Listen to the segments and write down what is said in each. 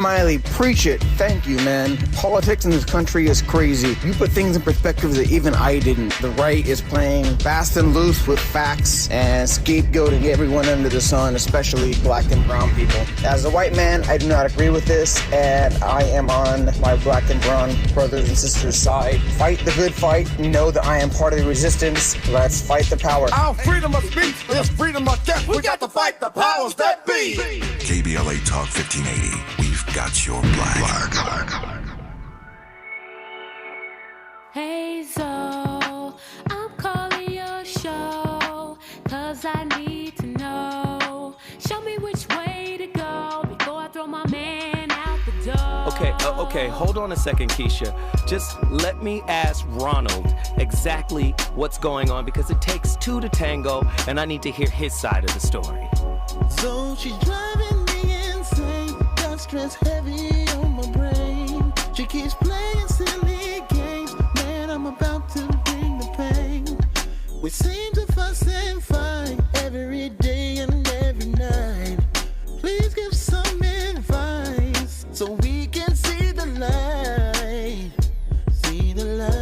Miley, preach it. Thank you, man. Politics in this country is crazy. You put things in perspective that even I didn't. The right is playing fast and loose with facts and scapegoating everyone under the sun, especially black and brown people. As a white man, I do not agree with this, and I am on my black and brown brothers and sisters' side. Fight the good fight. Know that I am part of the resistance. Let's fight the power. Our freedom of speech is freedom of death. We got to fight the powers that be. KBLA Talk 1580. We've got your black. Hey, so I'm calling your show, 'cause I need to know. Show me which way to go before I throw my man out the door. Okay, hold on a second, Keisha. Just let me ask Ronald exactly what's going on, because it takes two to tango, and I need to hear his side of the story. So she's driving me insane, got stress heavy on my brain. She keeps playing silly games, man, I'm about to bring the pain. We seem to fuss and fight every day and every night. Please give some advice so we can see the light, see the light.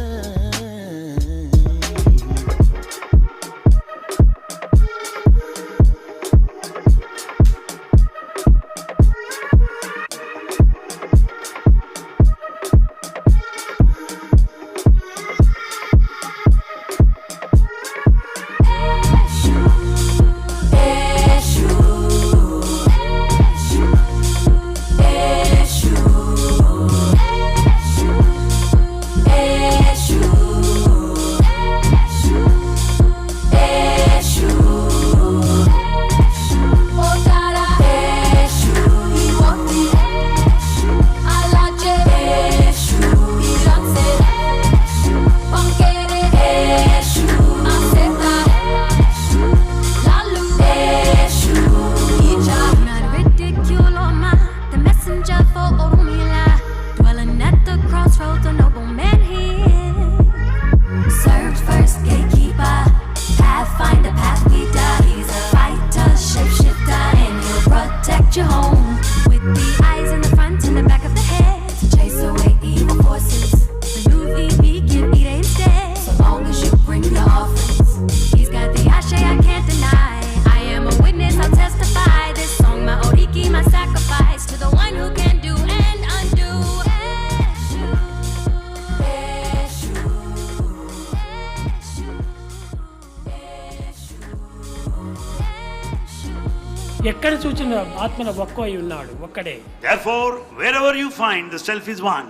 ఎక్కడ చూచిన ఆత్మన ఒక్కై ఉన్నాడు ఒక్కడే. Therefore, wherever you find, the self is one.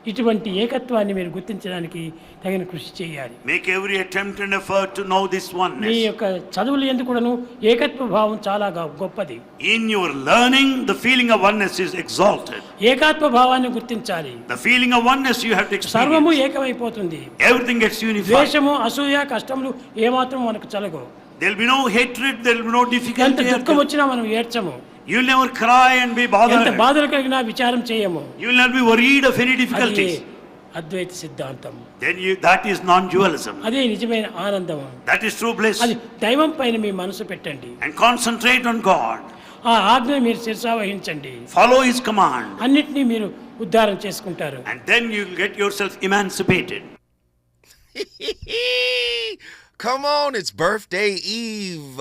ఇటువంటి ఏకత్వాన్ని మీరు గుర్తించడానికి తగిన కృషి చేయాలి. Make every attempt and effort to know this oneness. మీ యొక్క చదువులు ఎందుకును ఏకత్వ భావం చాలా గొప్పది. In your learning, the feeling of oneness is exalted. ఏకత్వ భావాన్ని గుర్తించాలి. The feeling of oneness you have to experience. సర్వము ఏకమైపోతుంది. Everything gets unified. ద్వేషము, అసూయ, కష్టములు ఏమాత్రం మనకు చలగవు. There will be no hatred, there will be no difficulty. ఎంత దుఃఖం వచ్చినా మనం ఏడ్చము. You will never cry and be bothered. ఎంత బాధలు కలిగినా విచారం చేయము. You will not be worried of any difficulties. అద్వైత సిద్ధాంతం. Then that is non-dualism. అదే నిజమైన ఆనందం. That is true bliss. అది దైవం పైన మీ మనసు పెట్టండి. And concentrate on God. ఆ ఆజ్ఞ మీరు శిరసావహించండి. Follow his command. అన్నిటినీ మీరు ఉద్ధారం చేసుకుంటారు. And then you will get yourself emancipated. Come on, it's birthday eve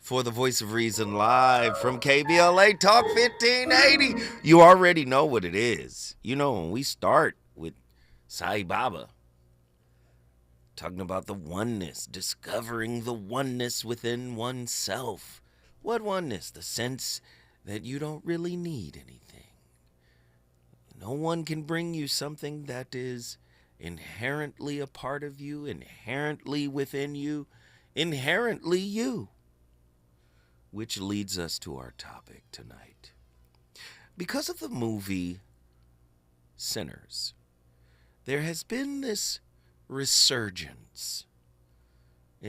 for the Voice of Reason live from KBLA Talk 1580. You already know what it is. You know, when we start with Sai Baba, talking about the oneness, discovering the oneness within oneself. What oneness? The sense that you don't really need anything. No one can bring you something that is inherently a part of you, inherently within you, inherently you. Which leads us to our topic tonight. Because of the movie Sinners, there has been this resurgence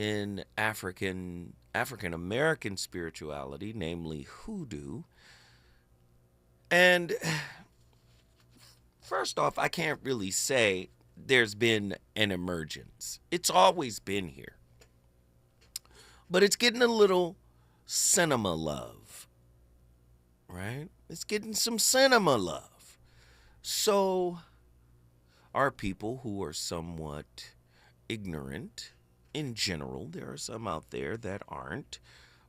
in African American spirituality, namely hoodoo. And first off, I can't really say there's been an emergence. It's always been here. But it's getting a little cinema love, right? It's getting some cinema love. So, our people who are somewhat ignorant, in general, there are some out there that aren't,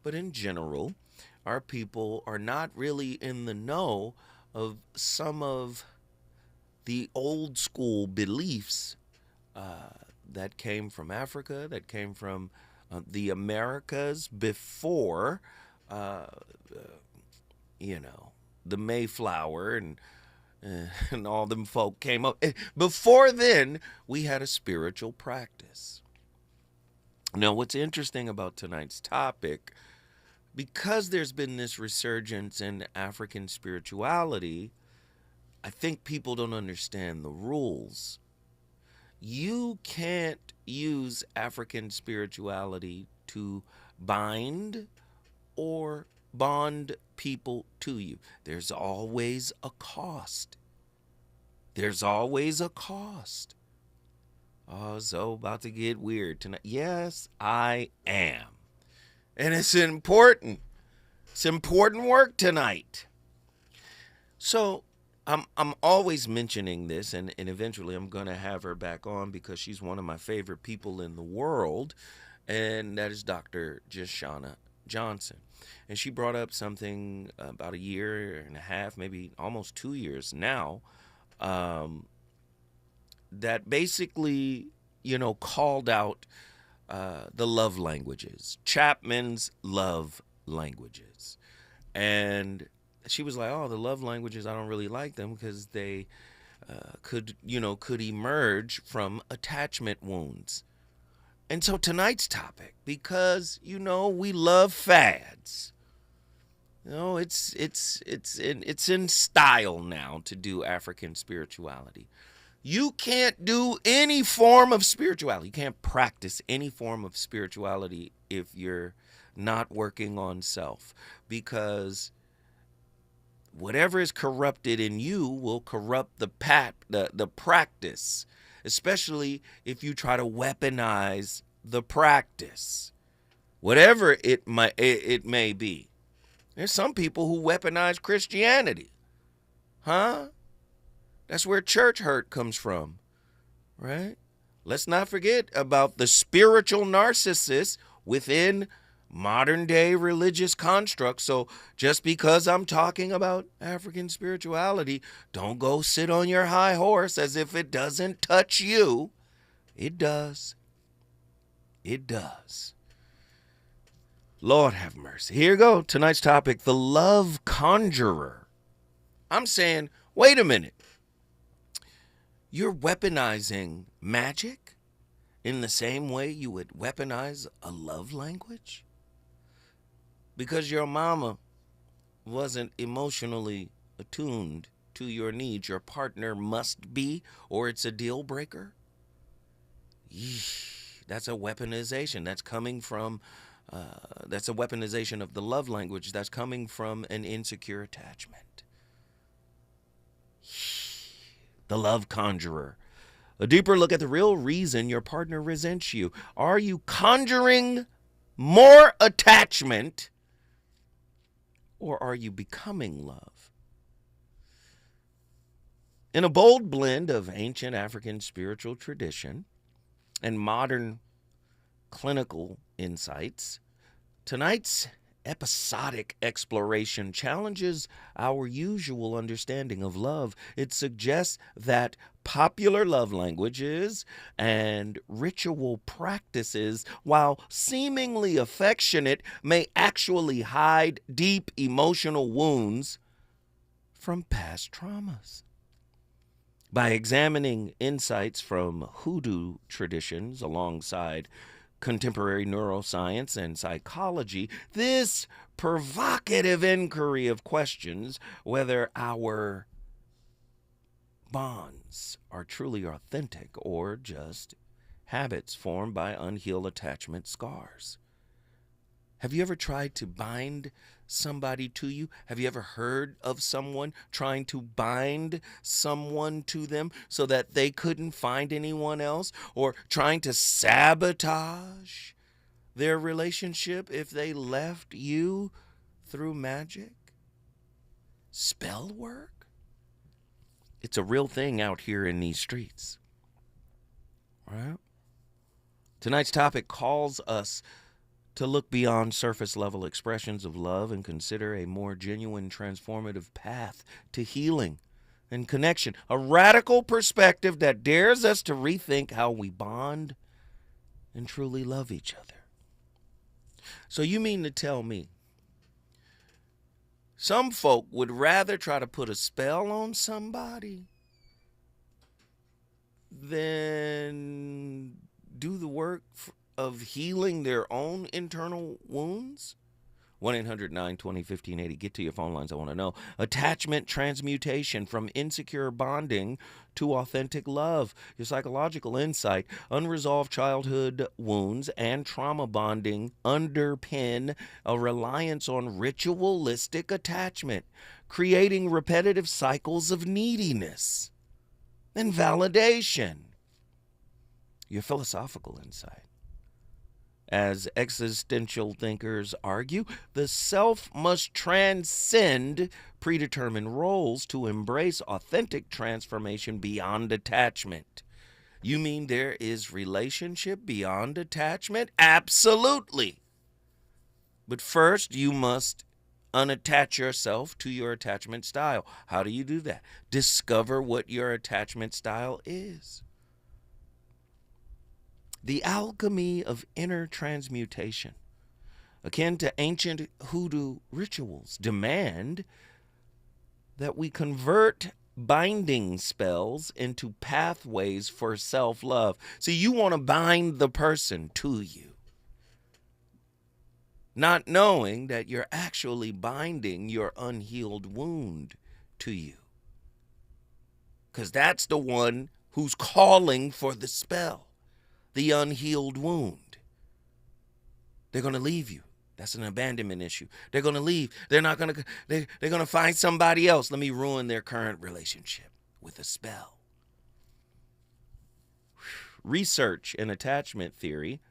but in general, our people are not really in the know of some of the old school beliefs that came from Africa, that came from the Americas before, the Mayflower and all them folk came up. Before then, we had a spiritual practice. Now, what's interesting about tonight's topic, because there's been this resurgence in African spirituality, I think people don't understand the rules. You can't use African spirituality to bind or bond people to you. There's always a cost. There's always a cost. Oh, so about to get weird tonight. Yes, I am. And it's important. It's important work tonight. So I'm always mentioning this, and eventually I'm going to have her back on because she's one of my favorite people in the world, and that is Dr. Jashana Johnson. And she brought up something about a year and a half, maybe almost 2 years now, that basically, called out the love languages, Chapman's love languages. And she was like, oh, the love languages, I don't really like them because they could emerge from attachment wounds. And so tonight's topic, because, we love fads. It's in style now to do African spirituality. You can't do any form of spirituality. You can't practice any form of spirituality if you're not working on self, because whatever is corrupted in you will corrupt the practice, especially if you try to weaponize the practice, whatever it may be. There's some people who weaponize Christianity. Huh? That's where church hurt comes from, right? Let's not forget about the spiritual narcissists within modern day religious constructs. So just because I'm talking about African spirituality, don't go sit on your high horse as if it doesn't touch you. It does. It does. Lord have mercy. Here you go. Tonight's topic, the love conjurer. I'm saying, wait a minute. You're weaponizing magic in the same way you would weaponize a love language? Because your mama wasn't emotionally attuned to your needs, your partner must be, or it's a deal breaker? That's a weaponization. That's coming from, that's a weaponization of the love language. That's coming from an insecure attachment. The love conjurer. A deeper look at the real reason your partner resents you. Are you conjuring more attachment, or are you becoming love? In a bold blend of ancient African spiritual tradition and modern clinical insights, tonight's episodic exploration challenges our usual understanding of love. It suggests that popular love languages and ritual practices, while seemingly affectionate, may actually hide deep emotional wounds from past traumas. By examining insights from hoodoo traditions alongside contemporary neuroscience and psychology, this provocative inquiry of questions whether our bonds are truly authentic or just habits formed by unhealed attachment scars. Have you ever tried to bind somebody to you? Have you ever heard of someone trying to bind someone to them so that they couldn't find anyone else, or trying to sabotage their relationship if they left you through magic? Spell work? It's a real thing out here in these streets. Right? Tonight's topic calls us to look beyond surface level expressions of love and consider a more genuine transformative path to healing and connection. A radical perspective that dares us to rethink how we bond and truly love each other. So you mean to tell me some folk would rather try to put a spell on somebody than do the work of healing their own internal wounds? 1-800-920-1580. Get to your phone lines. I want to know. Attachment transmutation from insecure bonding to authentic love. Your psychological insight. Unresolved childhood wounds and trauma bonding underpin a reliance on ritualistic attachment, creating repetitive cycles of neediness and validation. Your philosophical insight. As existential thinkers argue, the self must transcend predetermined roles to embrace authentic transformation beyond attachment. You mean there is relationship beyond attachment? Absolutely. But first, you must unattach yourself to your attachment style. How do you do that? Discover what your attachment style is. The alchemy of inner transmutation, akin to ancient hoodoo rituals, demand that we convert binding spells into pathways for self-love. See, you want to bind the person to you, not knowing that you're actually binding your unhealed wound to you, because that's the one who's calling for the spell. The unhealed wound. They're going to leave you. That's an abandonment issue. They're going to leave. They're going to find somebody else. Let me ruin their current relationship with a spell. Research in attachment theory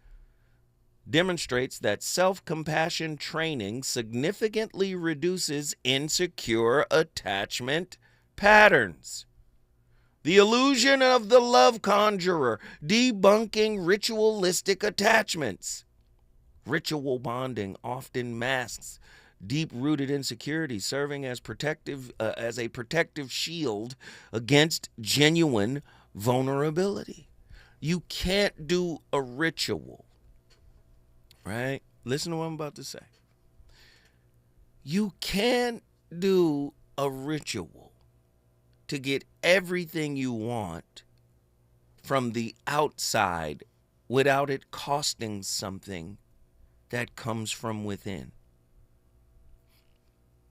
demonstrates that self-compassion training significantly reduces insecure attachment patterns. The illusion of the love conjurer, debunking ritualistic attachments. Ritual bonding often masks deep-rooted insecurity, serving as a protective shield against genuine vulnerability. You can't do a ritual, right? Listen to what I'm about to say. You can't do a ritual to get everything you want from the outside without it costing something that comes from within.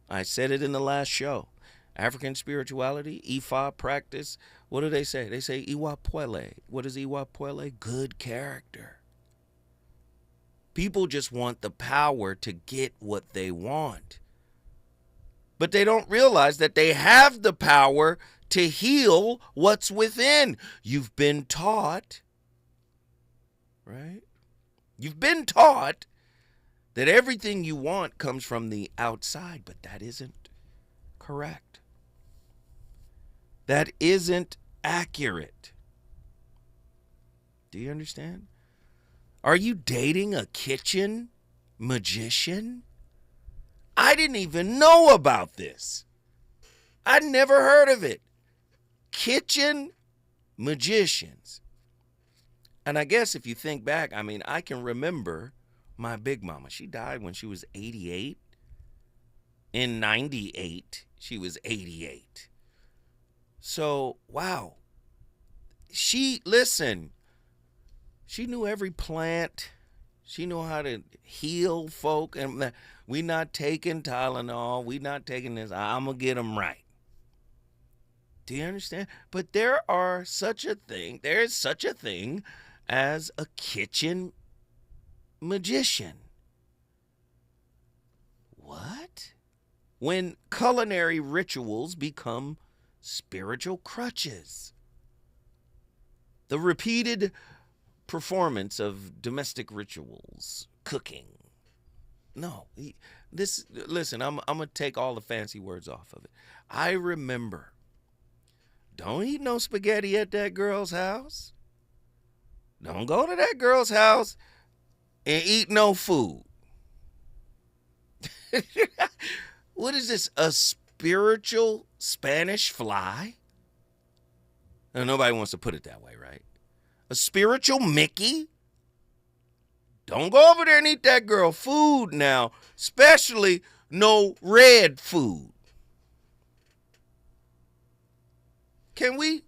I said it in the last show. African spirituality, Ifa practice, what do they say? They say Iwa Puele. What is Iwa Puele? Good character. People just want the power to get what they want. But they don't realize that they have the power to heal what's within. You've been taught, right? You've been taught that everything you want comes from the outside, but that isn't correct. That isn't accurate. Do you understand? Are you dating a kitchen magician? I didn't even know about this. I'd never heard of it. Kitchen magicians. And I guess if you think back, I can remember my big mama. She died when she was 88. In 98, she was 88. So, wow. She knew every plant. She knew how to heal folk. And we not taking Tylenol. We not taking this. I'm going to get them right. Do you understand? But there is such a thing as a kitchen magician. What? When culinary rituals become spiritual crutches. The repeated performance of domestic rituals, cooking, No. Listen, I'm going to take all the fancy words off of it. I remember, don't eat no spaghetti at that girl's house. Don't go to that girl's house and eat no food. What is this, a spiritual Spanish fly? Now, nobody wants to put it that way, right? A spiritual Mickey? Don't go over there and eat that girl food now, especially no red food. Can we?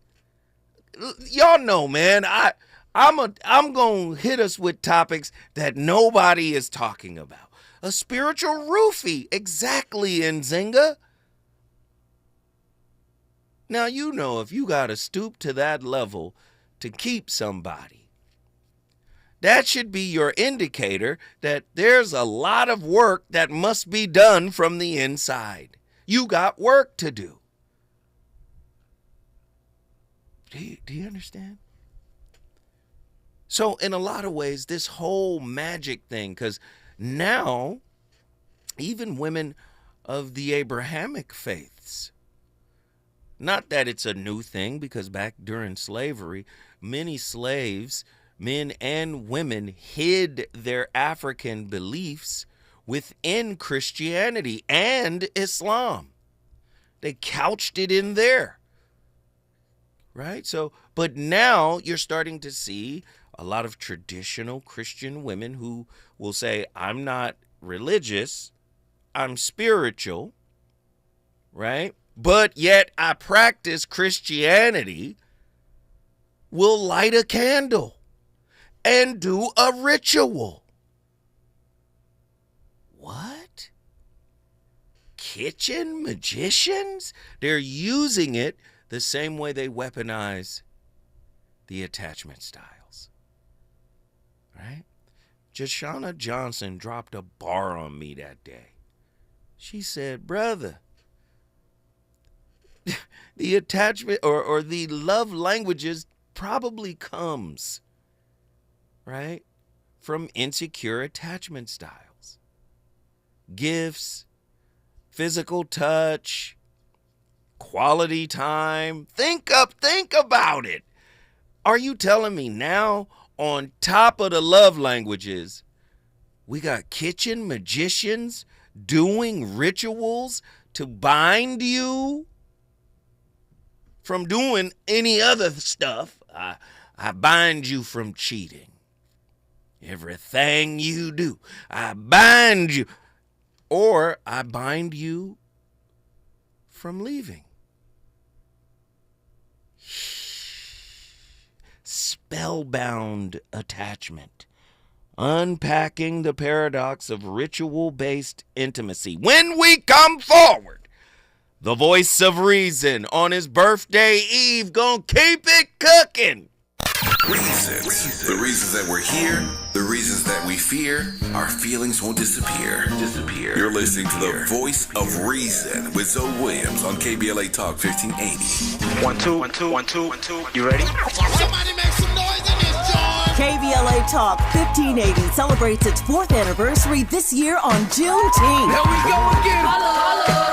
Y'all know, man. I'm gonna hit us with topics that nobody is talking about. A spiritual roofie, exactly, Nzinga. Now you know if you gotta stoop to that level to keep somebody, that should be your indicator that there's a lot of work that must be done from the inside. You got work to do. Do you understand? So in a lot of ways, this whole magic thing, because now even women of the Abrahamic faiths, not that it's a new thing, because back during slavery, many slaves, men and women, hid their African beliefs within Christianity and Islam. They couched it in there. Right? So, but now you're starting to see a lot of traditional Christian women who will say, I'm not religious, I'm spiritual, right? But yet I practice Christianity, will light a candle and do a ritual. What? Kitchen magicians? They're using it the same way they weaponize the attachment styles, right? Jashana Johnson dropped a bar on me that day. She said, brother, the attachment or the love languages probably comes, right, from insecure attachment styles. Gifts, physical touch, quality time. Think about it. Are you telling me now, on top of the love languages, we got kitchen magicians doing rituals to bind you from doing any other stuff? I bind you from cheating. Everything you do, I bind you. Or I bind you from leaving. Spellbound attachment. Unpacking the paradox of ritual-based intimacy. When we come forward, the voice of reason on his birthday eve gonna keep it cooking. Reasons. The reasons that we're here, the reasons that we fear, our feelings won't disappear. You're listening to the voice of reason with Zoe Williams on KBLA Talk 1580. 1 2 1 2 1 2 1 2. You ready? Somebody make some noise in this joint. KBLA Talk 1580 celebrates its 4th anniversary this year on Juneteenth. Here we go again. Holla.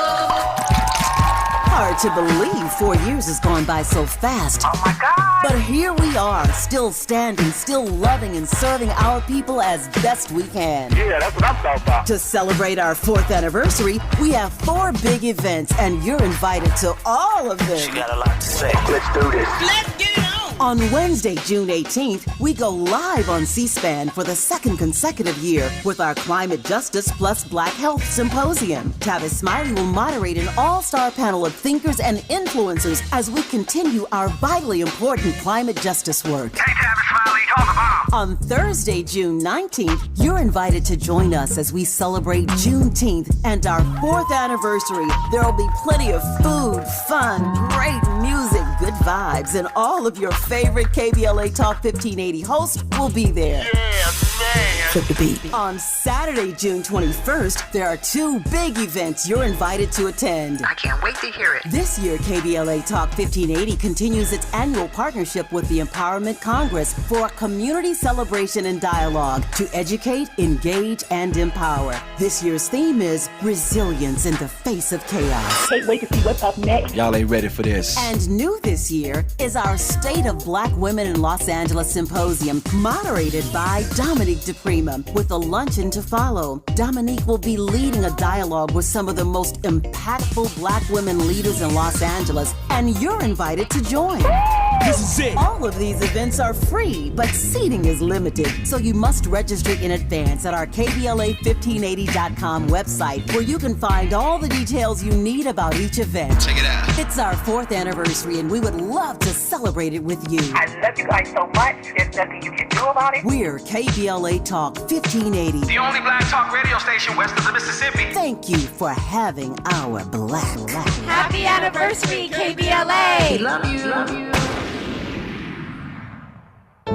Hard to believe 4 years has gone by so fast. Oh my God. But here we are, still standing, still loving and serving our people as best we can. Yeah, that's what I'm talking about. To celebrate our 4th anniversary, we have 4 big events, and you're invited to all of them. She got a lot to say. Let's do this. Let's get it on! On Wednesday, June 18th, we go live on C-SPAN for the 2nd consecutive year with our Climate Justice Plus Black Health Symposium. Tavis Smiley will moderate an all-star panel of thinkers and influencers as we continue our vitally important climate justice work. Hey, Tavis Smiley, talk about. On Thursday, June 19th, you're invited to join us as we celebrate Juneteenth and our 4th anniversary. There will be plenty of food, fun, great music, good vibes, and all of your favorite KBLA Talk 1580 hosts will be there. Yeah, man. Flip the beat. On Saturday, June 21st, there are two big events you're invited to attend. I can't wait to hear it. This year, KBLA Talk 1580 continues its annual partnership with the Empowerment Congress for a community celebration and dialogue to educate, engage, and empower. This year's theme is resilience in the face of chaos. Can't wait to see what's up next. Y'all ain't ready for this. And new this year is our State of Black Women in Los Angeles Symposium, moderated by Dominique DePrima, with a luncheon to follow. Dominique will be leading a dialogue with some of the most impactful Black women leaders in Los Angeles, and you're invited to join. This is it. All of these events are free, but seating is limited, so you must register in advance at our KBLA1580.com website, where you can find all the details you need about each event. Check it out. It's our 4th anniversary, and we would love to celebrate it with you. I love you guys so much. There's nothing you can do about it. We're KBLA Talk 1580. The only black talk radio station west of the Mississippi. Thank you for having our black. Happy anniversary, KBLA! Love you.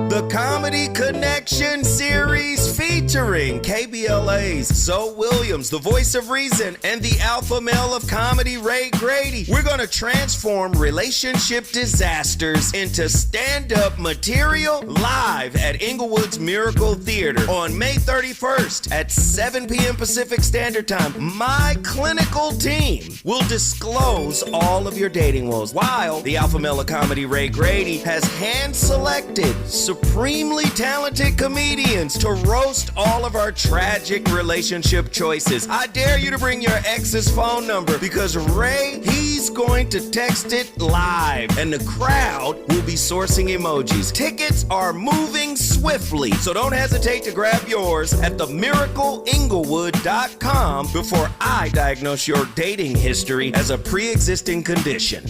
The Comedy Connection series featuring KBLA's Zoe Williams, the voice of reason, and the alpha male of comedy, Ray Grady. We're going to transform relationship disasters into stand-up material live at Inglewood's Miracle Theater on May 31st at 7 p.m. Pacific Standard Time. My clinical team will disclose all of your dating woes, while the alpha male of comedy, Ray Grady, has hand-selected supremely talented comedians to roast all of our tragic relationship choices. I dare you to bring your ex's phone number, because Ray, he's going to text it live, and the crowd will be sourcing emojis. Tickets are moving swiftly, so don't hesitate to grab yours at themiracleinglewood.com before I diagnose your dating history as a pre-existing condition.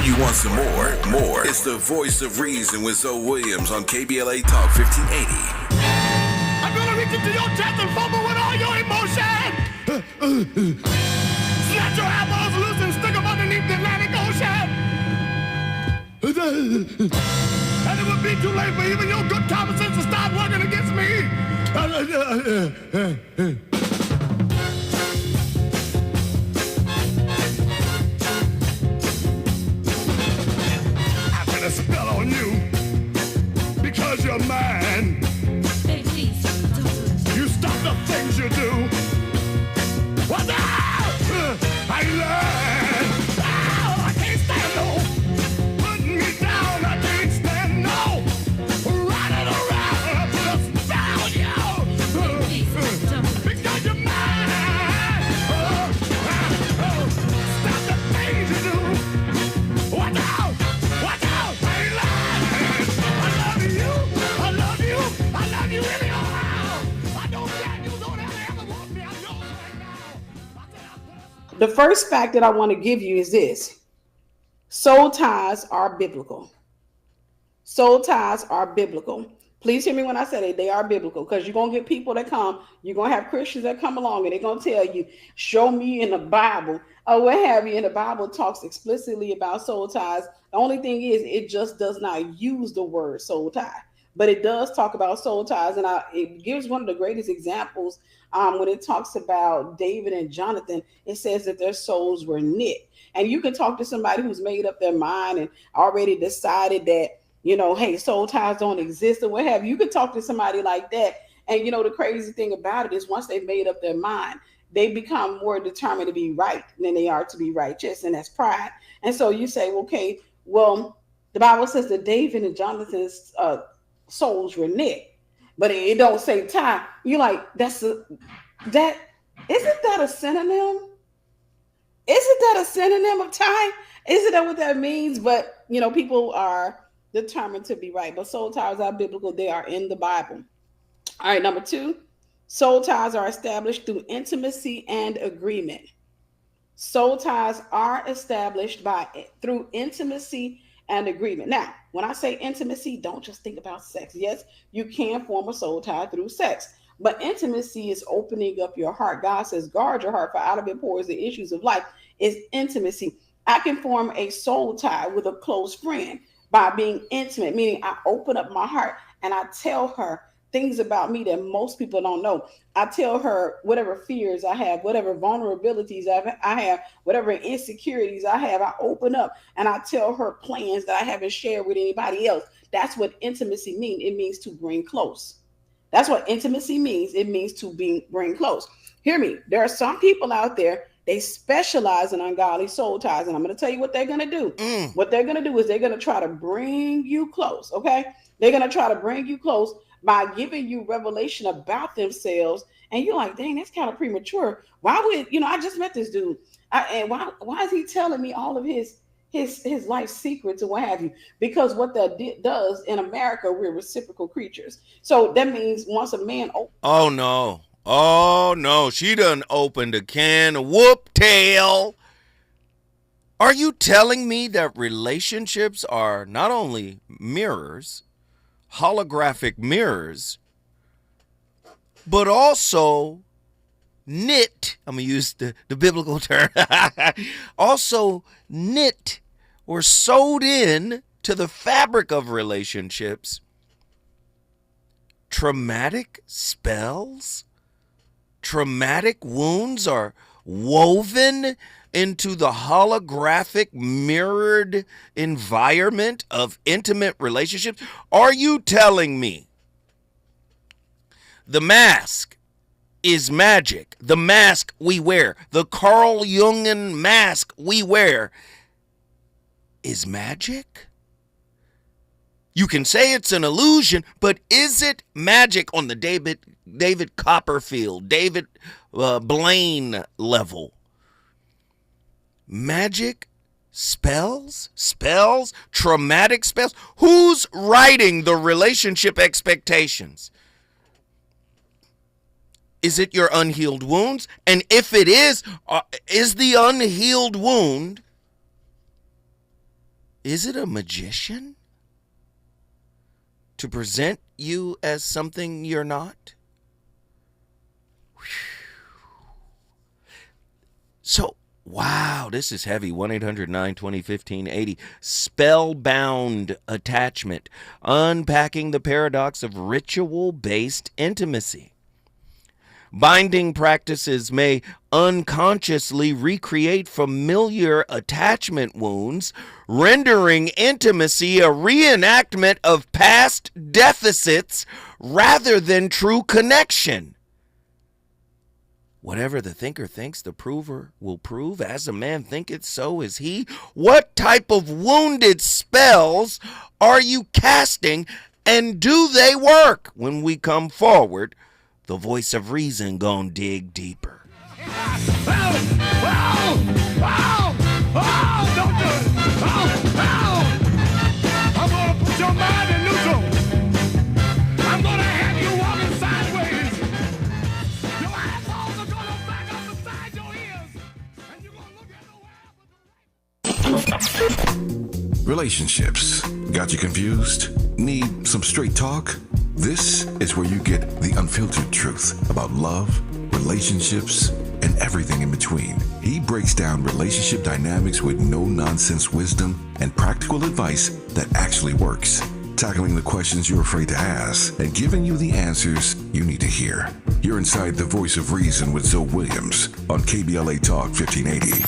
You want some more? It's the voice of reason with Zoe Williams on KBLA Talk 1580. I'm gonna reach into your chest and fumble with all your emotion. Snatch your elbows loose and stick them underneath the Atlantic Ocean. And it would be too late for even your good common sense to stop working against me. A spell on you because you're mine. Hey, please, You stop the things you do. What the hell? I learned. Oh, I can't stand no. Putting me down, I can't stand no. Running around, I put a spell on you. Because you're mine. Stop the things you do. What the hell? The first fact that I want to give you is this: soul ties are biblical. Soul ties are biblical. Please hear me when I say they are biblical, because you're going to get people that come, you're going to have Christians that come along and they're going to tell you, show me in the Bible or what have you. And the Bible talks explicitly about soul ties. The only thing is it just does not use the word soul tie, but it does talk about soul ties. And it gives one of the greatest examples when it talks about David and Jonathan. It says that their souls were knit. And you can talk to somebody who's made up their mind and already decided that, hey, soul ties don't exist or what have you. You can talk to somebody like that. And, the crazy thing about it is once they've made up their mind, they become more determined to be right than they are to be righteous. And that's pride. And so you say, okay, well, the Bible says that David and Jonathan's souls were knit, but it don't say tie. You're like, isn't that a synonym? Isn't that a synonym of tie? Isn't that what that means? But, people are determined to be right. But soul ties are biblical. They are in the Bible. All right, number 2, soul ties are established through intimacy and agreement. Soul ties are established through intimacy and agreement. Now, when I say intimacy, don't just think about sex. Yes, you can form a soul tie through sex, but intimacy is opening up your heart. God says, guard your heart, for out of it pours the issues of life. Is intimacy. I can form a soul tie with a close friend. by being intimate, meaning I open up my heart and I tell her things about me that most people don't know. I tell her whatever fears I have, whatever vulnerabilities I have, whatever insecurities I have. I open up and I tell her plans that I haven't shared with anybody else. That's what intimacy means. It means to bring close. That's what intimacy means. It means to bring close. Hear me. There are some people out there, they specialize in ungodly soul ties. And I'm going to tell you what they're going to do. What they're going to do is they're going to try to bring you close. Okay. They're going to try to bring you close by giving you revelation about themselves. And you're like, dang, that's kind of premature. Why would, I just met this dude. And why is he telling me all of his life secrets and what have you? Because what that does in America, we're reciprocal creatures. So that means once a man Oh no, she done opened a can of whoop tail. Are you telling me that relationships are not only mirrors, holographic mirrors, but also knit? I'm going to use the biblical term. Also knit or sewed in to the fabric of relationships. Traumatic spells, traumatic wounds are woven into the holographic mirrored environment of intimate relationships. Are you telling me the mask is magic? The mask we wear, the Carl Jungian mask we wear, is magic? You can say it's an illusion, but is it magic on the David Copperfield, David Blaine level? Magic spells, traumatic spells. Who's writing the relationship expectations? Is it your unhealed wounds? And if it is the unhealed wound, is it a magician to present you as something you're not? So, wow, this is heavy. 1-800-920-1580. Spellbound attachment. Unpacking the paradox of ritual-based intimacy. Binding practices may unconsciously recreate familiar attachment wounds, rendering intimacy a reenactment of past deficits rather than true connection. Whatever the thinker thinks, the prover will prove. As a man thinketh, so is he. What type of wounded spells are you casting, and do they work? When we come forward, the voice of reason gon' dig deeper. Don't do it! I'm gonna put your mind in neutral. I'm gonna have you walking sideways. Your eyeballs are gonna back up beside your ears, and you're gonna look at the world. Relationships. Got you confused? Need some straight talk? This is where you get the unfiltered truth about love, relationships, and everything in between. He breaks down relationship dynamics with no-nonsense wisdom and practical advice that actually works. Tackling the questions you're afraid to ask and giving you the answers you need to hear. You're inside the voice of reason with Zoe Williams on KBLA Talk 1580.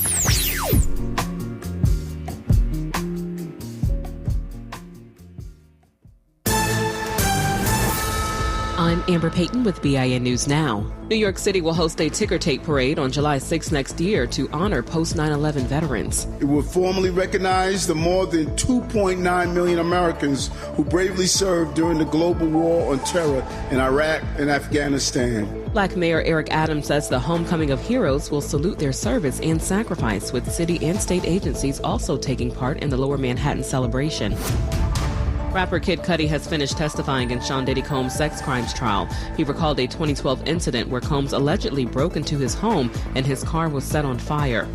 I'm Amber Payton with BIN News Now. New York City will host a ticker tape parade on July 6 next year to honor post 9/11 veterans. It will formally recognize the more than 2.9 million Americans who bravely served during the global war on terror in Iraq and Afghanistan. Black Mayor Eric Adams says the homecoming of heroes will salute their service and sacrifice, with city and state agencies also taking part in the Lower Manhattan celebration. Rapper Kid Cudi has finished testifying in Sean Diddy Combs' sex crimes trial. He recalled a 2012 incident where Combs allegedly broke into his home and his car was set on fire.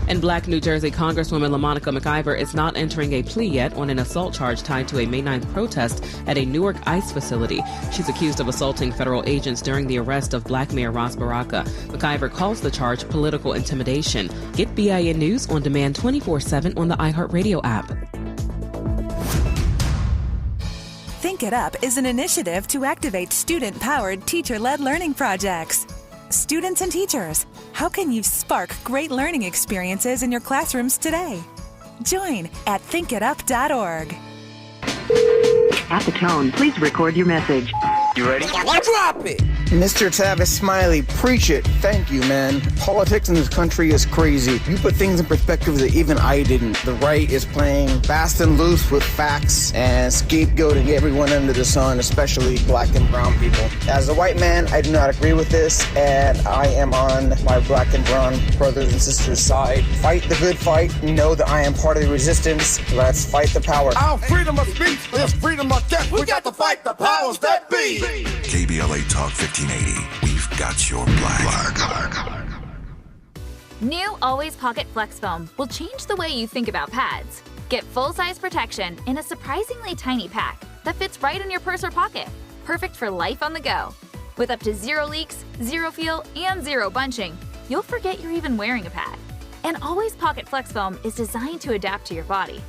And Black New Jersey Congresswoman LaMonica McIver is not entering a plea yet on an assault charge tied to a May 9th protest at a Newark ICE facility. She's accused of assaulting federal agents during the arrest of Black Mayor Ras Baraka. McIver calls the charge political intimidation. Get BIN News on demand 24/7 on the iHeartRadio app. Think It Up is an initiative to activate student-powered, teacher-led learning projects. Students and teachers, how can you spark great learning experiences in your classrooms today? Join at thinkitup.org. At the tone, please record your message. You ready? Drop it! Mr. Tavis Smiley, preach it. Thank you, man. Politics in this country is crazy. You put things in perspective that even I didn't. The right is playing fast and loose with facts and scapegoating everyone under the sun, especially black and brown people. As a white man, I do not agree with this, and I am on my black and brown brothers and sisters' side. Fight the good fight. Know that I am part of the resistance. Let's fight the power. Our freedom of speech is freedom of death. We got to fight the powers that be. KBLA Talk 1580. We've got your black. New Always Pocket Flex Foam will change the way you think about pads. Get full-size protection in a surprisingly tiny pack that fits right in your purse or pocket. Perfect for life on the go. With up to 0 leaks, 0 feel, and 0 bunching, you'll forget you're even wearing a pad. And Always Pocket Flex Foam is designed to adapt to your body,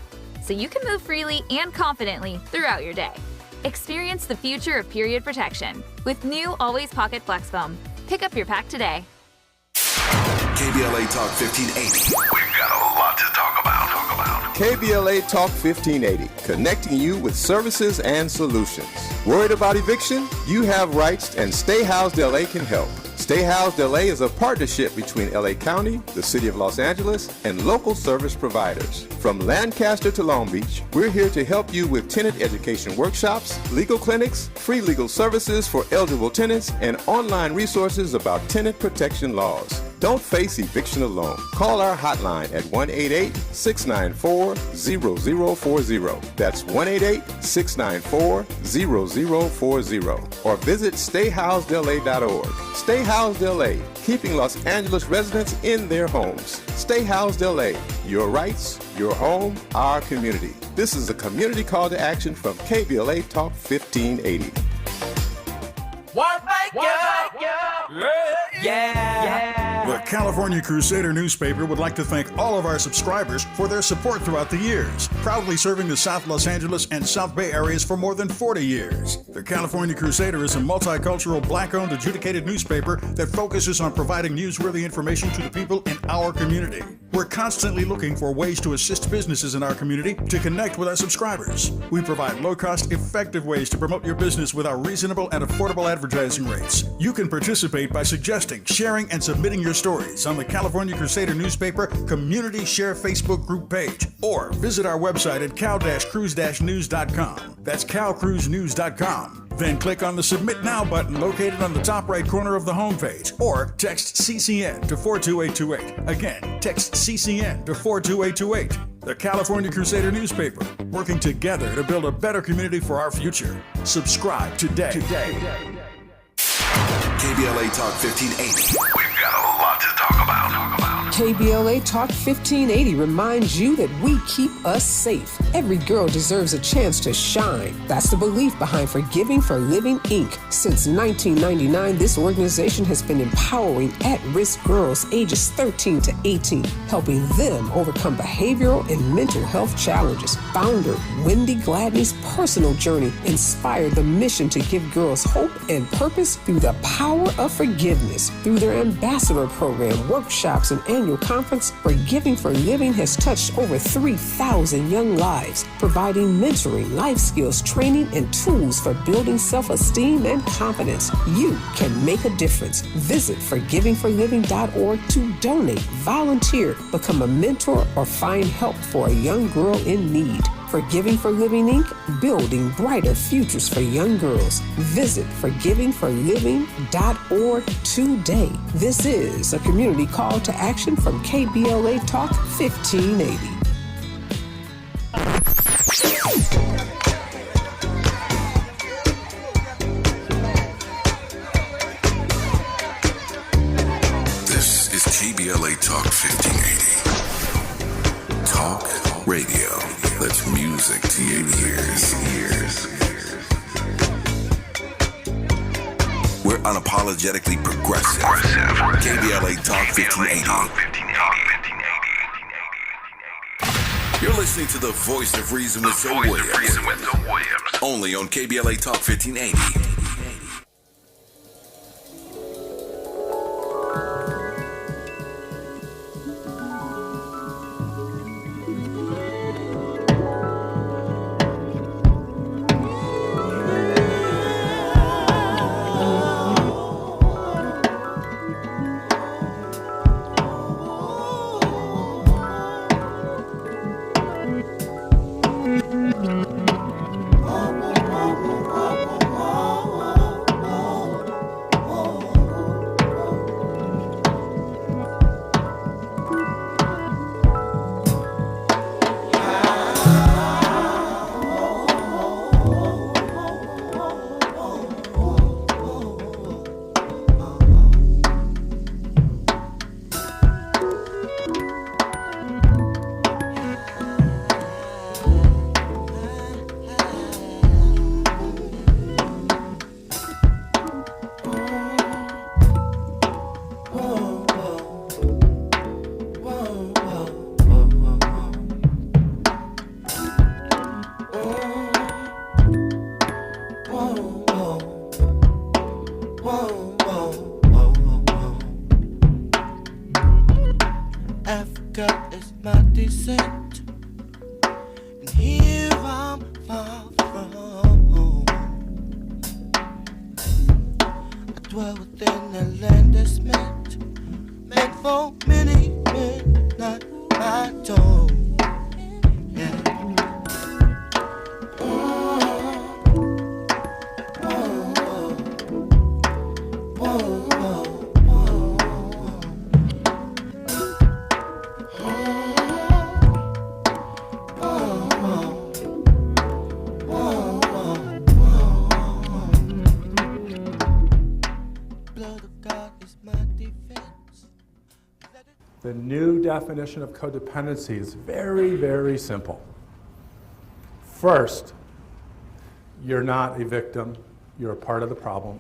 so you can move freely and confidently throughout your day. Experience the future of period protection with new Always Pocket Flex Foam. Pick up your pack today. KBLA Talk 1580. We've got a lot to talk about. KBLA Talk 1580, connecting you with services and solutions. Worried about eviction? You have rights, and Stay Housed LA can help. Stay Housed LA is a partnership between LA County, the City of Los Angeles, and local service providers. From Lancaster to Long Beach, we're here to help you with tenant education workshops, legal clinics, free legal services for eligible tenants, and online resources about tenant protection laws. Don't face eviction alone. Call our hotline at 1-888-694-0040. That's 1-888-694-0040. Or visit stayhousedla.org. Stay Housed LA, keeping Los Angeles residents in their homes. Stay Housed LA, your rights, your home, our community. This is a community call to action from KBLA Talk 1580. The California Crusader newspaper would like to thank all of our subscribers for their support throughout the years, proudly serving the South Los Angeles and South Bay areas for more than 40 years. The California Crusader is a multicultural, black-owned, adjudicated newspaper that focuses on providing newsworthy information to the people in our community. We're constantly looking for ways to assist businesses in our community to connect with our subscribers. We provide low-cost, effective ways to promote your business with our reasonable and affordable advertising rates. You can participate by suggesting, sharing, and submitting your stories on the California Crusader newspaper Community Share Facebook group page, or visit our website at cal-cruise-news.com. That's calcruisenews.com. Then click on the Submit Now button located on the top right corner of the homepage, or text CCN to 42828. Again, text CCN to 42828. The California Crusader newspaper, working together to build a better community for our future. Subscribe today. KBLA Talk 1580. We've got a lot to talk about. KBLA Talk 1580 reminds you that we keep us safe. Every girl deserves a chance to shine. That's the belief behind Forgiving for Living, Inc. Since 1999, this organization has been empowering at-risk girls ages 13 to 18, helping them overcome behavioral and mental health challenges. Founder Wendy Gladney's personal journey inspired the mission to give girls hope and purpose through the power of forgiveness. Through their ambassador program, workshops, and annual conference, Forgiving for Living has touched over 3,000 young lives, providing mentoring, life skills, training, and tools for building self-esteem and confidence. You can make a difference. Visit forgivingforliving.org to donate, volunteer, become a mentor, or find help for a young girl in need. Forgiving for Living, Inc., building brighter futures for young girls. Visit forgivingforliving.org today. This is a community call to action from KBLA Talk 1580. This is KBLA Talk 1580. Talk radio. That's music to your ears. We're unapologetically progressive. KBLA Talk 1580. You're listening to the voice of reason with Zoe Williams. Only on KBLA Talk 1580. Africa is my descent, and here I'm far from home. I dwell within a land that's meant for many men, not my own. Yeah. The new definition of codependency is very, very simple. First, you're not a victim, you're a part of the problem.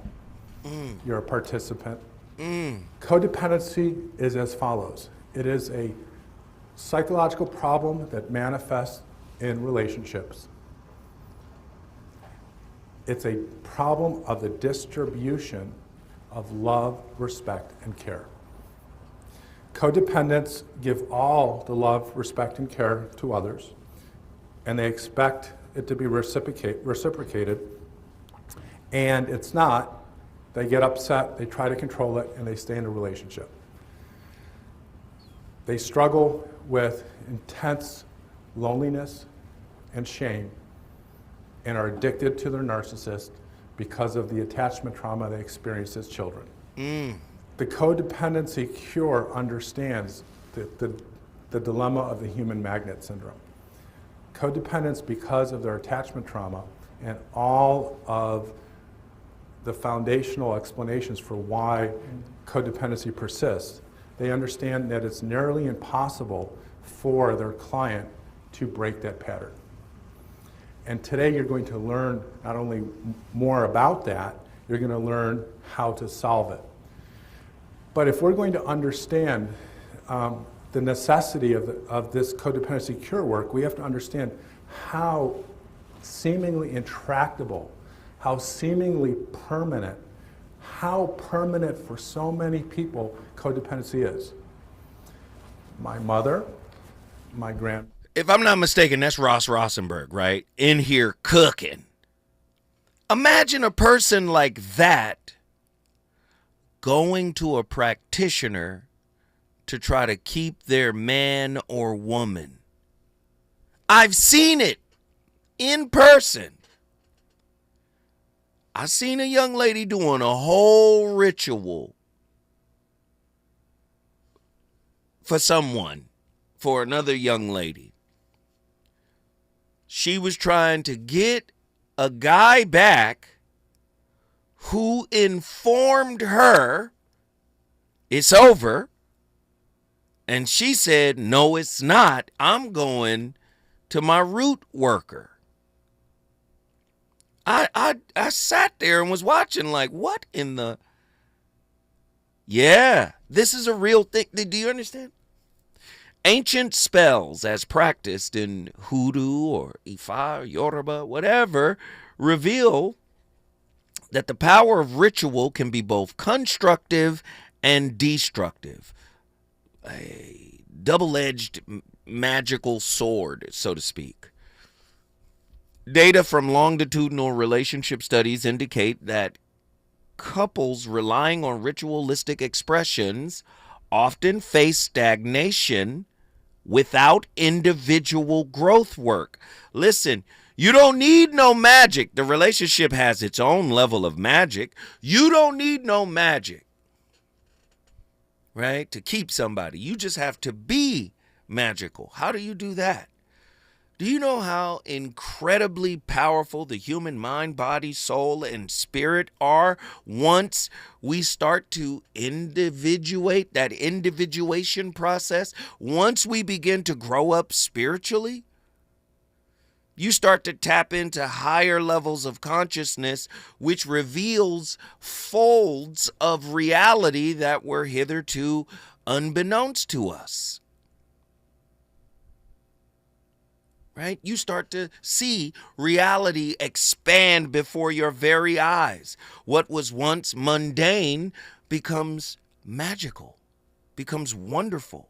You're a participant. Codependency is as follows. It is a psychological problem that manifests in relationships. It's a problem of the distribution of love, respect, and care. Codependents give all the love, respect, and care to others, and they expect it to be reciprocated, and it's not. They get upset, they try to control it, and they stay in a relationship. They struggle with intense loneliness and shame and are addicted to their narcissist because of the attachment trauma they experienced as children. The codependency cure understands the dilemma of the human magnet syndrome. Codependents, because of their attachment trauma and all of the foundational explanations for why codependency persists, they understand that it's nearly impossible for their client to break that pattern. And today you're going to learn not only more about that, you're going to learn how to solve it. But if we're going to understand the necessity of this codependency cure work, we have to understand how seemingly intractable, how seemingly permanent, how permanent for so many people codependency is. My mother, my grand. If I'm not mistaken, that's Ross Rosenberg, right? In here cooking. Imagine a person like that going to a practitioner to try to keep their man or woman. I've seen it in person. I seen a young lady doing a whole ritual for someone, for another young lady. She was trying to get a guy back who informed her it's over, and she said, no, it's not. I'm going to my root worker. I sat there and was watching like, what in the... Yeah, this is a real thing. Do you understand? Ancient spells, as practiced in Hoodoo or Ifa or Yoruba, whatever, reveal that the power of ritual can be both constructive and destructive. A double-edged magical sword, so to speak. Data from longitudinal relationship studies indicate that couples relying on ritualistic expressions often face stagnation without individual growth work. Listen, you don't need no magic. The relationship has its own level of magic. You don't need no magic, right, to keep somebody. You just have to be magical. How do you do that? Do you know how incredibly powerful the human mind, body, soul, and spirit are once we start to individuate, that individuation process, once we begin to grow up spiritually? You start to tap into higher levels of consciousness, which reveals folds of reality that were hitherto unbeknownst to us. Right? You start to see reality expand before your very eyes. What was once mundane becomes magical, becomes wonderful.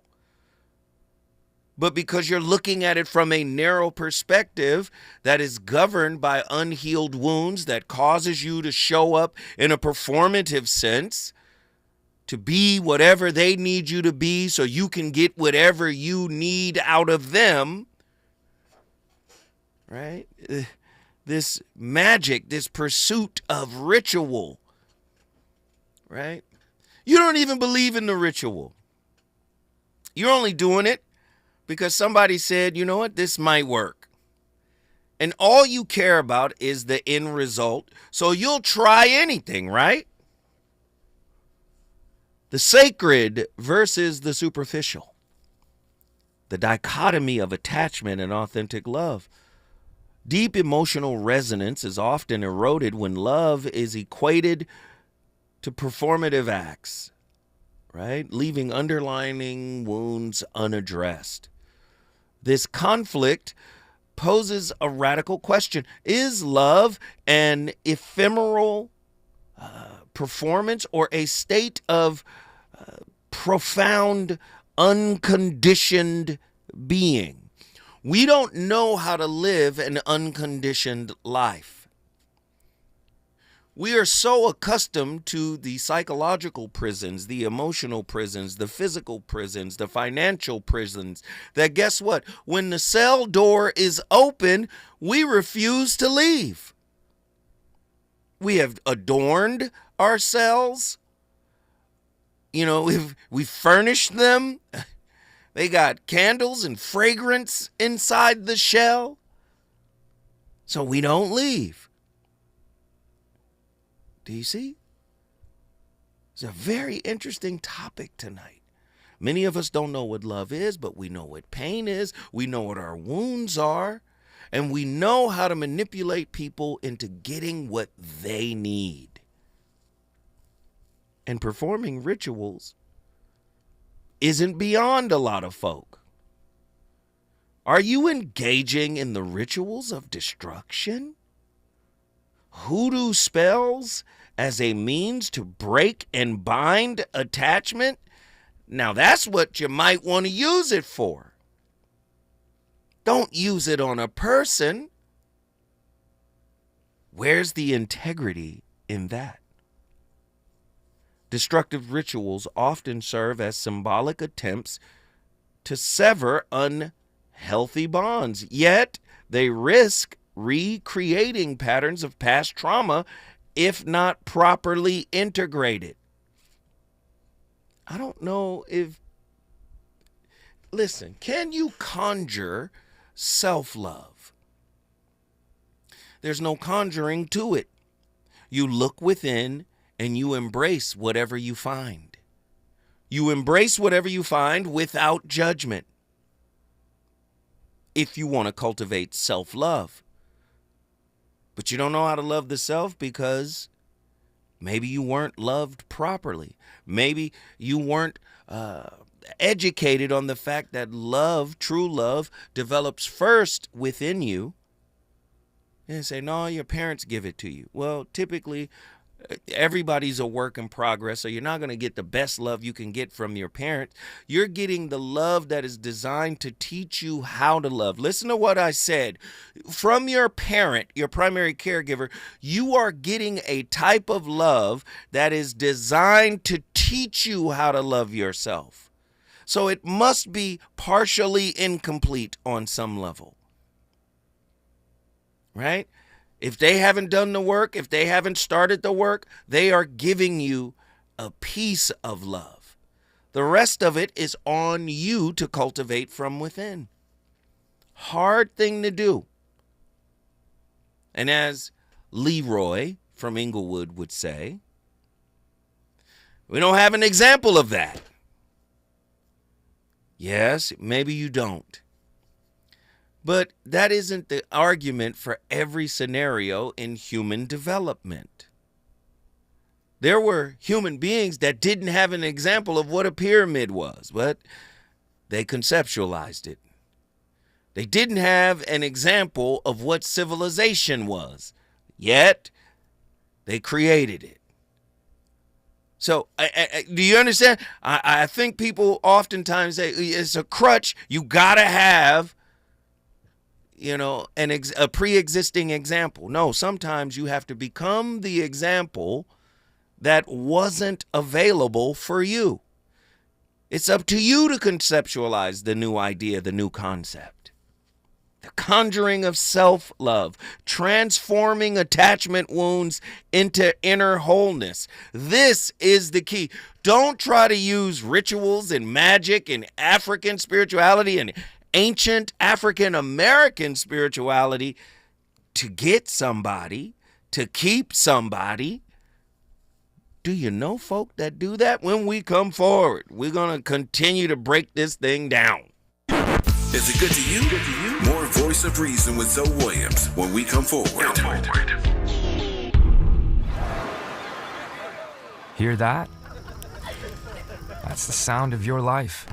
But because you're looking at it from a narrow perspective that is governed by unhealed wounds that causes you to show up in a performative sense, to be whatever they need you to be so you can get whatever you need out of them, right? This magic, this pursuit of ritual, right? You don't even believe in the ritual. You're only doing it because somebody said, you know what, this might work. And all you care about is the end result, so you'll try anything, right? The sacred versus the superficial. The dichotomy of attachment and authentic love. Deep emotional resonance is often eroded when love is equated to performative acts, right? Leaving underlying wounds unaddressed. This conflict poses a radical question. Is love an ephemeral performance or a state of profound, unconditioned being? We don't know how to live an unconditioned life. We are so accustomed to the psychological prisons, the emotional prisons, the physical prisons, the financial prisons, that guess what? When the cell door is open, we refuse to leave. We have adorned ourselves. You know, we've furnished them. They got candles and fragrance inside the shell. So we don't leave. Do you see? It's a very interesting topic tonight. Many of us don't know what love is, but we know what pain is. We know what our wounds are. And we know how to manipulate people into getting what they need. And performing rituals isn't beyond a lot of folk. Are you engaging in the rituals of destruction? Hoodoo spells as a means to break and bind attachment? Now that's what you might want to use it for. Don't use it on a person. Where's the integrity in that? Destructive rituals often serve as symbolic attempts to sever unhealthy bonds, yet they risk recreating patterns of past trauma if not properly integrated. I don't know if, listen, can you conjure self-love? There's no conjuring to it. You look within and you embrace whatever you find. You embrace whatever you find without judgment. If you want to cultivate self-love. But you don't know how to love the self because maybe you weren't loved properly. Maybe you weren't educated on the fact that love, true love, develops first within you. And say, no, your parents give it to you. Well, typically, everybody's a work in progress, so you're not going to get the best love you can get from your parents. You're getting the love that is designed to teach you how to love. Listen to what I said. From your parent, your primary caregiver, you are getting a type of love that is designed to teach you how to love yourself. So it must be partially incomplete on some level. Right? If they haven't done the work, if they haven't started the work, they are giving you a piece of love. The rest of it is on you to cultivate from within. Hard thing to do. And as Leroy from Inglewood would say, we don't have an example of that. Yes, maybe you don't. But that isn't the argument for every scenario in human development. There were human beings that didn't have an example of what a pyramid was, but they conceptualized it. They didn't have an example of what civilization was, yet they created it. So do you understand? I think people oftentimes say it's a crutch. You got to have a pre-existing example. No, sometimes you have to become the example that wasn't available for you. It's up to you to conceptualize the new idea, the new concept. The conjuring of self-love, transforming attachment wounds into inner wholeness. This is the key. Don't try to use rituals and magic and African spirituality and ancient African American spirituality to get somebody, to keep somebody. Do you know folk that do that? When we come forward, we're going to continue to break this thing down. Is it good to you? More Voice of Reason with Zoe Williams when we come forward. Hear that? That's the sound of your life.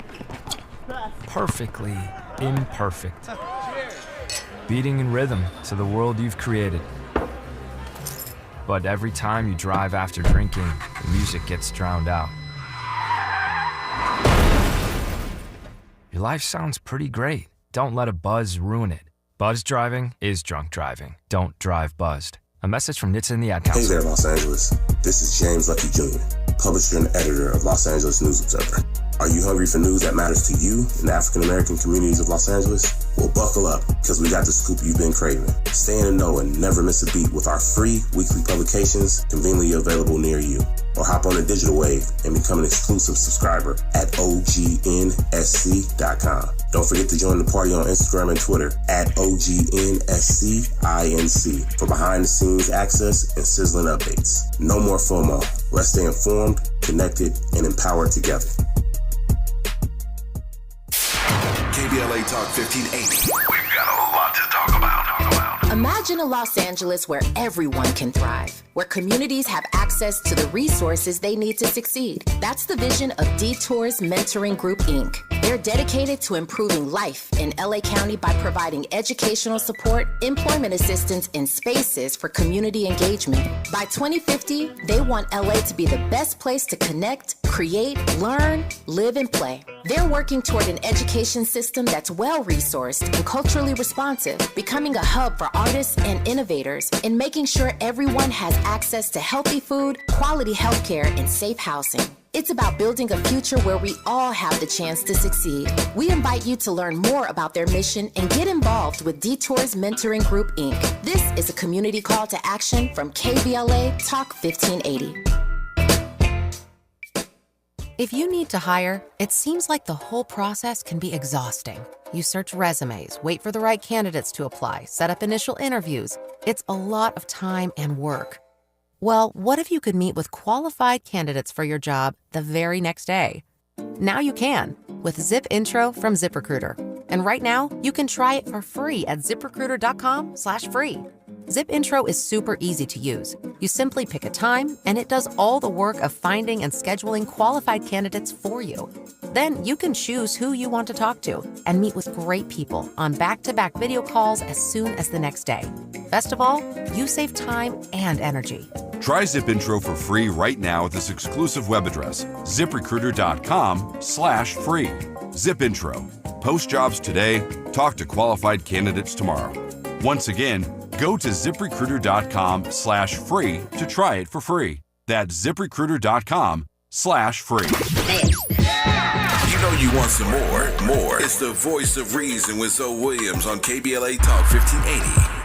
Perfectly imperfect. Beating in rhythm to the world you've created. But every time you drive after drinking, the music gets drowned out. Your life sounds pretty great. Don't let a buzz ruin it. Buzz driving is drunk driving. Don't drive buzzed. A message from NHTSA and the Ad Council. Hey there, Los Angeles. This is James Lucky Jr., publisher and editor of Los Angeles News Observer. Are you hungry for news that matters to you in the African American communities of Los Angeles? Well, buckle up, because we got the scoop you've been craving. Stay in the know and never miss a beat with our free weekly publications conveniently available near you. Or hop on the digital wave and become an exclusive subscriber at OGNSC.com. Don't forget to join the party on Instagram and Twitter at OGNSCINC for behind-the-scenes access and sizzling updates. No more FOMO. Let's stay informed, connected, and empowered together. KBLA Talk 1580. We've got a lot to talk about. Imagine a Los Angeles where everyone can thrive, where communities have access to the resources they need to succeed. That's the vision of Detours Mentoring Group, Inc. They're dedicated to improving life in LA County by providing educational support, employment assistance, and spaces for community engagement. By 2050, they want LA to be the best place to connect, create, learn, live, and play. They're working toward an education system that's well-resourced and culturally responsive, becoming a hub for artists and innovators, and making sure everyone has access to healthy food, quality healthcare, and safe housing. It's about building a future where we all have the chance to succeed. We invite you to learn more about their mission and get involved with Detours Mentoring Group, Inc. This is a community call to action from KBLA Talk 1580. If you need to hire, it seems like the whole process can be exhausting. You search resumes, wait for the right candidates to apply, set up initial interviews. It's a lot of time and work. Well, what if you could meet with qualified candidates for your job the very next day? Now you can with Zip Intro from ZipRecruiter. And right now, you can try it for free at ziprecruiter.com/free. Zip Intro is super easy to use. You simply pick a time, and it does all the work of finding and scheduling qualified candidates for you. Then you can choose who you want to talk to and meet with great people on back-to-back video calls as soon as the next day. Best of all, you save time and energy. Try ZipIntro for free right now at this exclusive web address, ziprecruiter.com/free. ZipIntro. Post jobs today, talk to qualified candidates tomorrow. Once again, go to ziprecruiter.com/free to try it for free. That's ziprecruiter.com/free. You know you want some more. It's the voice of reason with Zoe Williams on KBLA Talk 1580.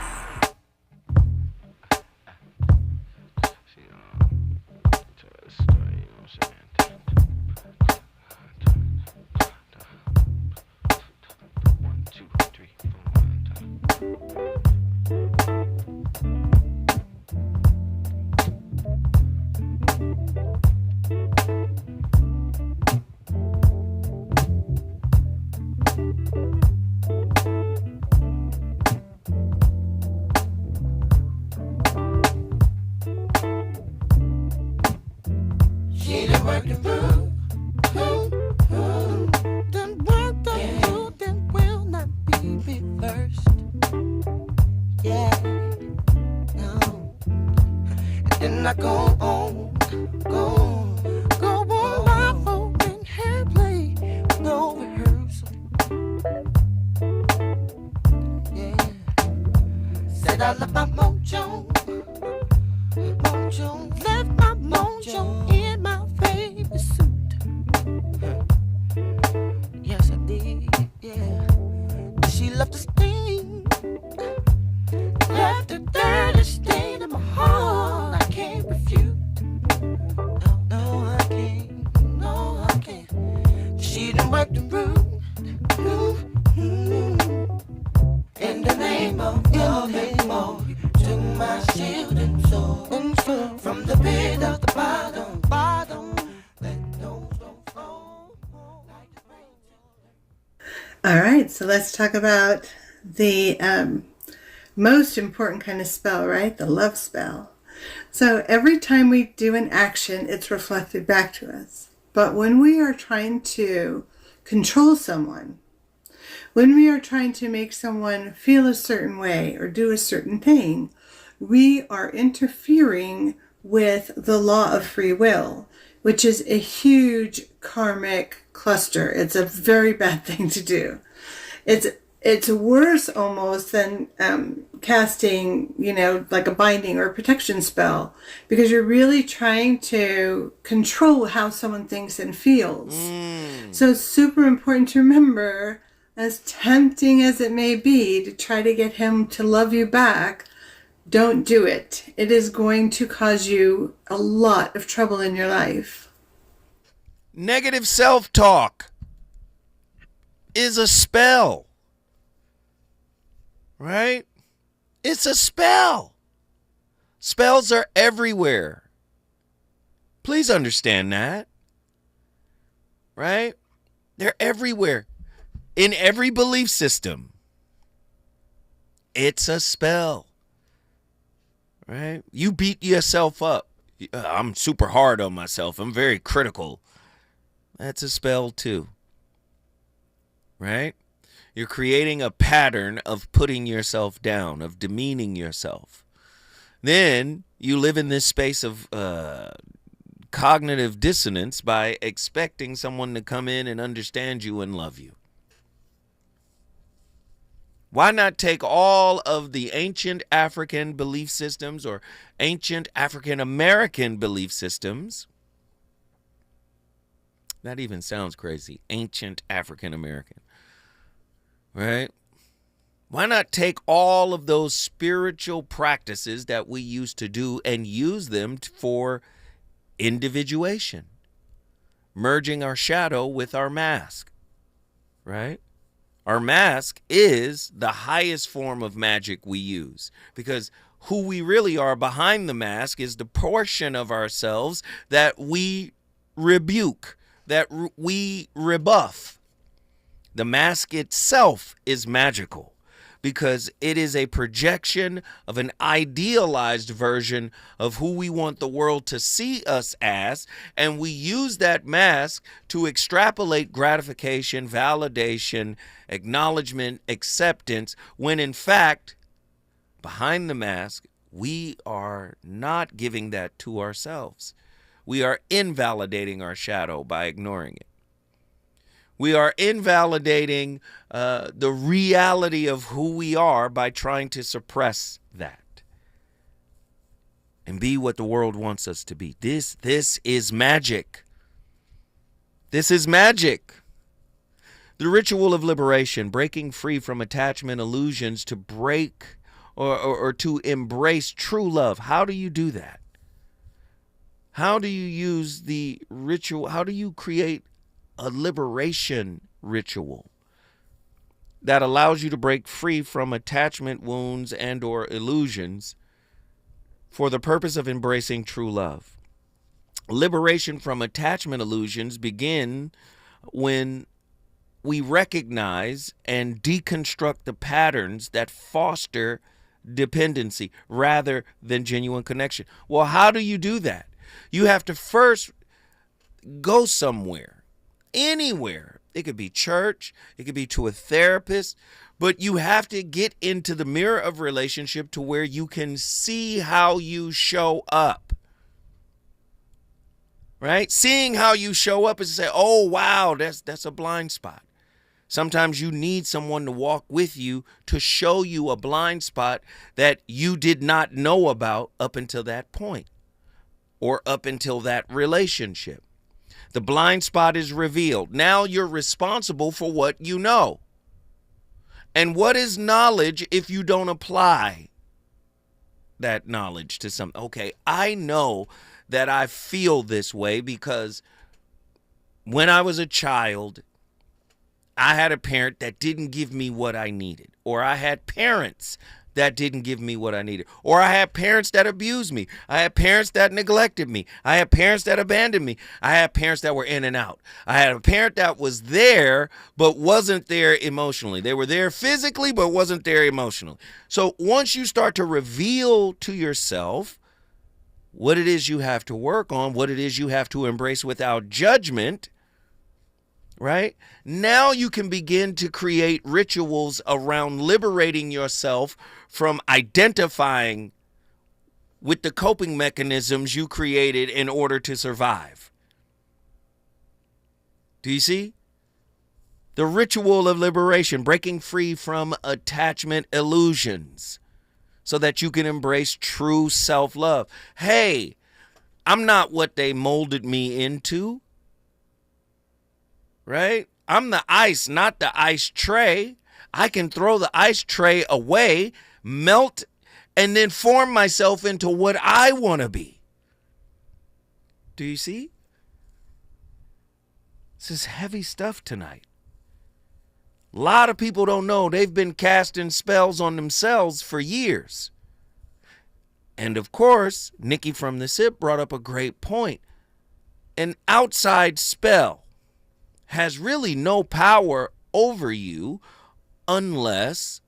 All right, so let's talk about the most important kind of spell, right? The love spell. So every time we do an action, it's reflected back to us. But when we are trying to control someone, when we are trying to make someone feel a certain way or do a certain thing, we are interfering with the law of free will, which is a huge karmic cluster. It's a very bad thing to do. It's worse almost than casting, like a binding or a protection spell, because you're really trying to control how someone thinks and feels. So it's super important to remember, as tempting as it may be to try to get him to love you back, don't do it. It is going to cause you a lot of trouble in your life. Negative self-talk is a spell, right? It's a spell. Spells are everywhere. Please understand that, right? They're everywhere. In every belief system. It's a spell, right? You beat yourself up. I'm super hard on myself. I'm very critical. That's a spell too. Right? You're creating a pattern of putting yourself down, of demeaning yourself. Then you live in this space of cognitive dissonance by expecting someone to come in and understand you and love you. Why not take all of the ancient African belief systems or ancient African American belief systems? That even sounds crazy. Ancient African American. Right? Why not take all of those spiritual practices that we used to do and use them for individuation? Merging our shadow with our mask. Right? Our mask is the highest form of magic we use, because who we really are behind the mask is the portion of ourselves that we rebuke, that we rebuff. The mask itself is magical because it is a projection of an idealized version of who we want the world to see us as, and we use that mask to extrapolate gratification, validation, acknowledgement, acceptance, when in fact, behind the mask, we are not giving that to ourselves. We are invalidating our shadow by ignoring it. We are invalidating the reality of who we are by trying to suppress that and be what the world wants us to be. This is magic. This is magic. The ritual of liberation, breaking free from attachment illusions to break or to embrace true love. How do you do that? How do you use the ritual? How do you create a liberation ritual that allows you to break free from attachment wounds and or illusions for the purpose of embracing true love? Liberation from attachment illusions begin when we recognize and deconstruct the patterns that foster dependency rather than genuine connection. Well, how do you do that? You have to first go somewhere, anywhere. It could be church, it could be to a therapist, but you have to get into the mirror of relationship to where you can see how you show up. Right? Seeing how you show up is to say, oh, wow, that's a blind spot. Sometimes you need someone to walk with you to show you a blind spot that you did not know about up until that point or up until that relationship. The blind spot is revealed. Now you're responsible for what you know. And what is knowledge if you don't apply that knowledge to something? Okay, I know that I feel this way because when I was a child, I had a parent that didn't give me what I needed, or I had parents that didn't give me what I needed, or I had parents that abused me. I had parents that neglected me. I had parents that abandoned me. I had parents that were in and out. I had a parent that was there but wasn't there emotionally. They were there physically but wasn't there emotionally. So once you start to reveal to yourself what it is you have to work on, what it is you have to embrace without judgment, right? Now you can begin to create rituals around liberating yourself from identifying with the coping mechanisms you created in order to survive. Do you see? The ritual of liberation, breaking free from attachment illusions so that you can embrace true self-love. Hey, I'm not what they molded me into. Right? I'm the ice, not the ice tray. I can throw the ice tray away, melt, and then form myself into what I want to be. Do you see? This is heavy stuff tonight. A lot of people don't know they've been casting spells on themselves for years. And of course, Nikki from the SIP brought up a great point. An outside spell has really no power over you unless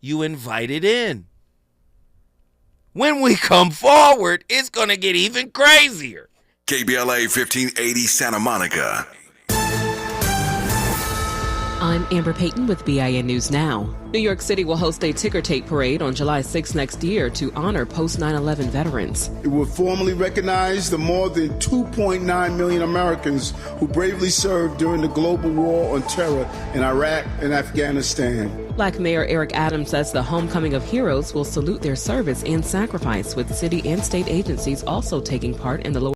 you invite it in. When we come forward, it's going to get even crazier. KBLA 1580 Santa Monica. I'm Amber Payton with BIN News Now. New York City will host a ticker tape parade on July 6 next year to honor post 9/11 veterans. It will formally recognize the more than 2.9 million Americans who bravely served during the global war on terror in Iraq and Afghanistan. Black Mayor Eric Adams says the homecoming of heroes will salute their service and sacrifice, with city and state agencies also taking part in the lower